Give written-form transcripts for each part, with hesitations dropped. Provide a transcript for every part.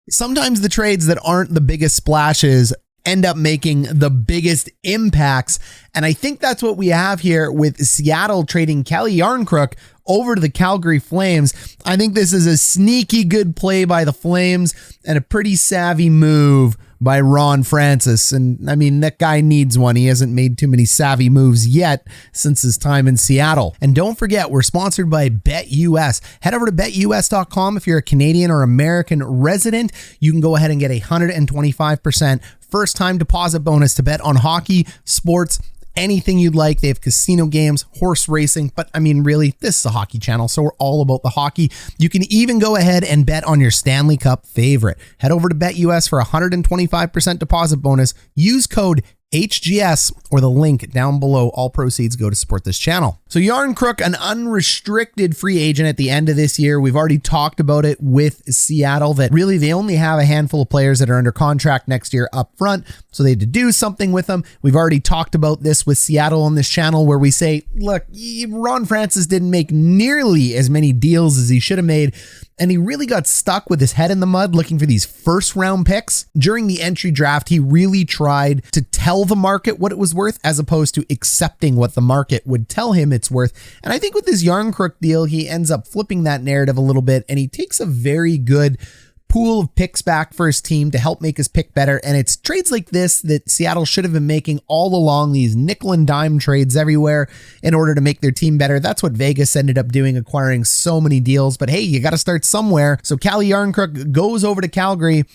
Sometimes the trades that aren't the biggest splashes end up making the biggest impacts. And I think that's what we have here with Seattle trading Calle Jarnkrok over to the Calgary Flames. I think this is a sneaky good play by the Flames and a pretty savvy move by Ron Francis. And I mean, that guy needs one. He hasn't made too many savvy moves yet since his time in Seattle. And don't forget, we're sponsored by BetUS. Head over to BetUS.com. If you're a Canadian or American resident, you can go ahead and get a 125% first-time deposit bonus to bet on hockey, sports, anything you'd like. They have casino games, horse racing, but I mean, really, this is a hockey channel, so we're all about the hockey. You can even go ahead and bet on your Stanley Cup favorite. Head over to BetUS for a 125% deposit bonus. Use code HGS or the link down below. All proceeds go to support this channel. So Jarnkrok, an unrestricted free agent at the end of this year. We've already talked about it with Seattle that really they only have a handful of players that are under contract next year up front. So they had to do something with them. We've already talked about this with Seattle on this channel where we say, look, Ron Francis didn't make nearly as many deals as he should have made. And he really got stuck with his head in the mud looking for these first round picks. During the entry draft, he really tried to tell the market what it was worth as opposed to accepting what the market would tell him it's worth. And I think with this Jarnkrok deal, he ends up flipping that narrative a little bit and he takes a very good pool of picks back for his team to help make his pick better. And it's trades like this that Seattle should have been making all along, these nickel and dime trades everywhere in order to make their team better. That's what Vegas ended up doing, acquiring so many deals. But hey, you got to start somewhere. So Calle Jarnkrok goes over to Calgary.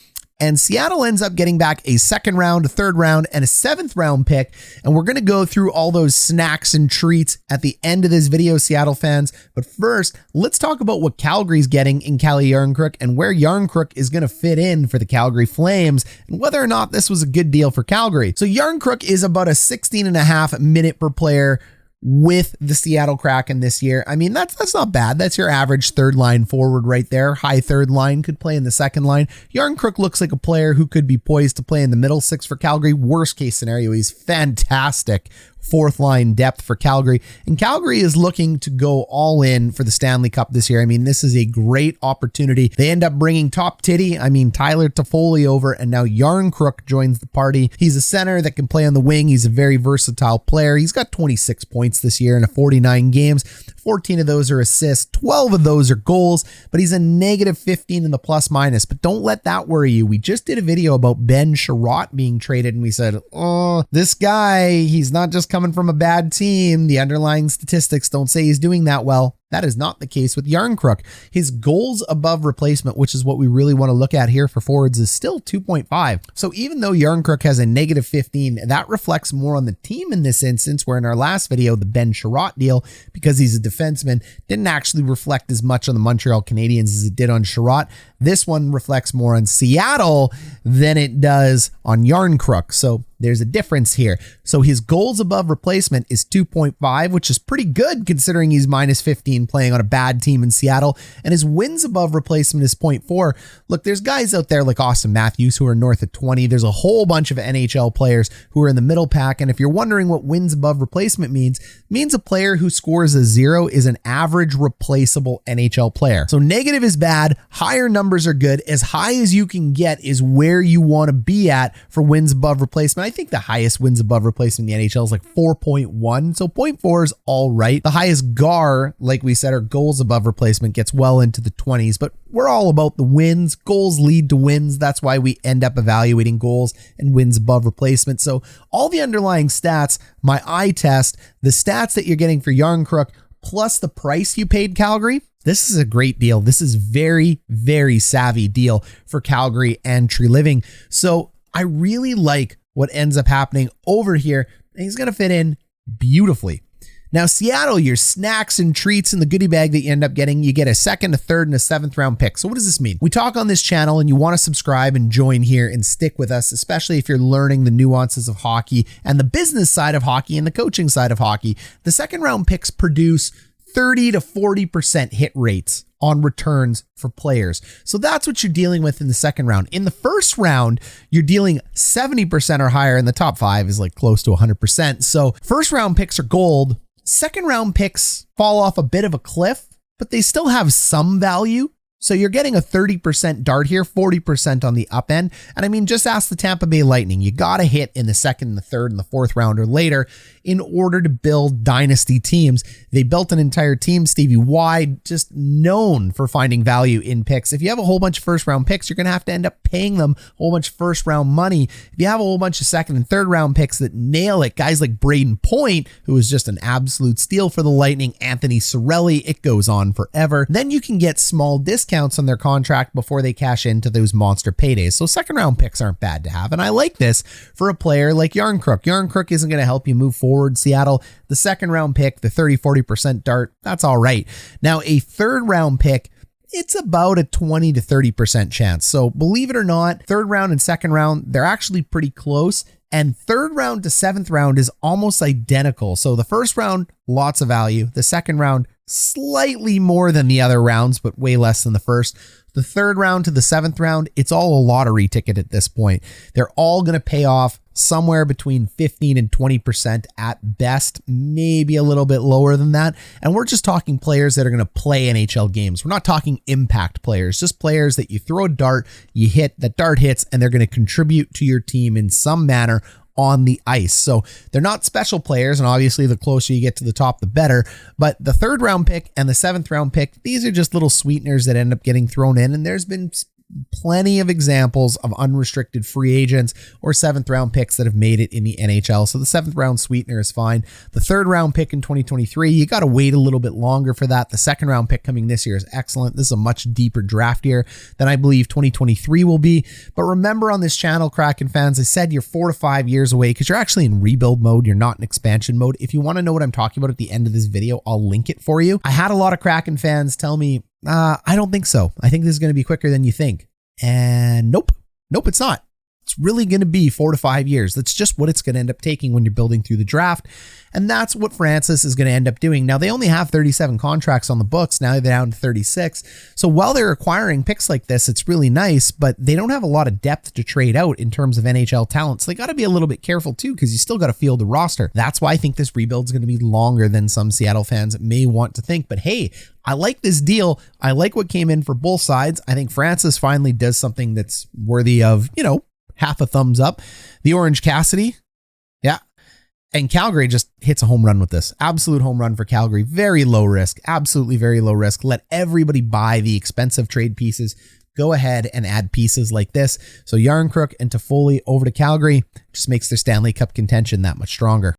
And Seattle ends up getting back a second round, a third round, and a seventh round pick. And we're going to go through all those snacks and treats at the end of this video, Seattle fans. But first, let's talk about what Calgary's getting in Calle Jarnkrok and where Jarnkrok is going to fit in for the Calgary Flames and whether or not this was a good deal for Calgary. So Jarnkrok is about a 16.5 minute per player with the Seattle Kraken this year. I mean, that's not bad. That's your average third line forward right there. High third line, could play in the second line. Jarnkrok looks like a player who could be poised to play in the middle six for Calgary. Worst case scenario, he's fantastic fourth line depth for Calgary. And Calgary is looking to go all in for the Stanley Cup this year. I mean, this is a great opportunity. They end up bringing Tyler Toffoli over, and now Jarnkrok joins the party. He's a center that can play on the wing. He's a very versatile player. He's got 26 points this year in 49 games. 14 of those are assists, 12 of those are goals, but he's a -15 in the plus minus. But don't let that worry you. We just did a video about Ben Chiarot being traded, and we said, oh, this guy, he's not just coming from a bad team. The underlying statistics don't say he's doing that well. That is not the case with Jarnkrok. His goals above replacement, which is what we really want to look at here for forwards, is still 2.5. So even though Jarnkrok has a -15, that reflects more on the team in this instance, where in our last video, the Ben Chiarot deal, because he's a defenseman, didn't actually reflect as much on the Montreal Canadiens as it did on Chiarot. This one reflects more on Seattle than it does on Jarnkrok. So there's a difference here. So his goals above replacement is 2.5, which is pretty good considering he's -15 playing on a bad team in Seattle. And his wins above replacement is 0.4. Look, there's guys out there like Austin Matthews who are north of 20. There's a whole bunch of NHL players who are in the middle pack. And if you're wondering what wins above replacement means, it means a player who scores a 0 is an average replaceable NHL player. So negative is bad. Higher numbers are good. As high as you can get is where you want to be at for wins above replacement. I think the highest wins above replacement in the NHL is like 4.1. So 0.4 is all right. The highest GAR, like we said, or goals above replacement, gets well into the 20s, but we're all about the wins. Goals lead to wins. That's why we end up evaluating goals and wins above replacement. So all the underlying stats, my eye test, the stats that you're getting for Jarnkrok, plus the price you paid Calgary, this is a great deal. This is very, very savvy deal for Calgary and Tree Living. So I really like what ends up happening over here. He's going to fit in beautifully. Now, Seattle, your snacks and treats in the goodie bag that you end up getting, you get a second, a third, and a seventh round pick. So what does this mean? We talk on this channel and you want to subscribe and join here and stick with us, especially if you're learning the nuances of hockey and the business side of hockey and the coaching side of hockey. The second round picks produce 30 to 40% hit rates on returns for players. So that's what you're dealing with in the second round. In the first round, you're dealing 70% or higher, and the top 5 is like close to 100%. So first round picks are gold. Second round picks fall off a bit of a cliff, but they still have some value. So you're getting a 30% dart here, 40% on the up end. And I mean, just ask the Tampa Bay Lightning. You got to hit in the second, the third, and the fourth round or later in order to build dynasty teams. They built an entire team, Stevie Y, just known for finding value in picks. If you have a whole bunch of first round picks, you're going to have to end up paying them a whole bunch of first round money. If you have a whole bunch of second and third round picks that nail it, guys like Braden Point, who is just an absolute steal for the Lightning, Anthony Cirelli, it goes on forever. Then you can get small discounts on their contract before they cash into those monster paydays. So second round picks aren't bad to have. And I like this for a player like Jarnkrok. Jarnkrok isn't going to help you move forward, Seattle. The second round pick, the 30-40% dart, that's all right. Now a third round pick, it's about a 20 to 30% chance. So believe it or not, third round and second round, they're actually pretty close. And third round to seventh round is almost identical. So the first round, lots of value. The second round, slightly more than the other rounds, but way less than the first. The third round to the seventh round, it's all a lottery ticket at this point. They're all going to pay off somewhere between 15 and 20% at best, maybe a little bit lower than that. And we're just talking players that are going to play NHL games. We're not talking impact players, just players that you throw a dart, you hit, that dart hits, and they're going to contribute to your team in some manner on the ice. So they're not special players, and obviously the closer you get to the top, the better. But the third round pick and the seventh round pick, these are just little sweeteners that end up getting thrown in. And there's been plenty of examples of unrestricted free agents or seventh round picks that have made it in the NHL. So the seventh round sweetener is fine. The third round pick in 2023, you got to wait a little bit longer for that. The second round pick coming this year is excellent. This is a much deeper draft year than I believe 2023 will be. But remember, on this channel, Kraken fans, I said you're 4 to 5 years away because you're actually in rebuild mode. You're not in expansion mode. If you want to know what I'm talking about at the end of this video, I'll link it for you. I had a lot of Kraken fans tell me, I don't think so. I think this is going to be quicker than you think. And nope, it's not. It's really going to be 4 to 5 years. That's just what it's going to end up taking when you're building through the draft. And that's what Francis is going to end up doing. Now, they only have 37 contracts on the books. Now they're down to 36. So while they're acquiring picks like this, it's really nice, but they don't have a lot of depth to trade out in terms of NHL talent. So they got to be a little bit careful too, because you still got to field the roster. That's why I think this rebuild is going to be longer than some Seattle fans may want to think. But hey, I like this deal. I like what came in for both sides. I think Francis finally does something that's worthy of, half a thumbs up. The Orange Cassidy. Yeah. And Calgary just hits a home run with this. Absolute home run for Calgary. Very low risk. Absolutely very low risk. Let everybody buy the expensive trade pieces. Go ahead and add pieces like this. So Jarnkrok and Toffoli over to Calgary just makes their Stanley Cup contention that much stronger.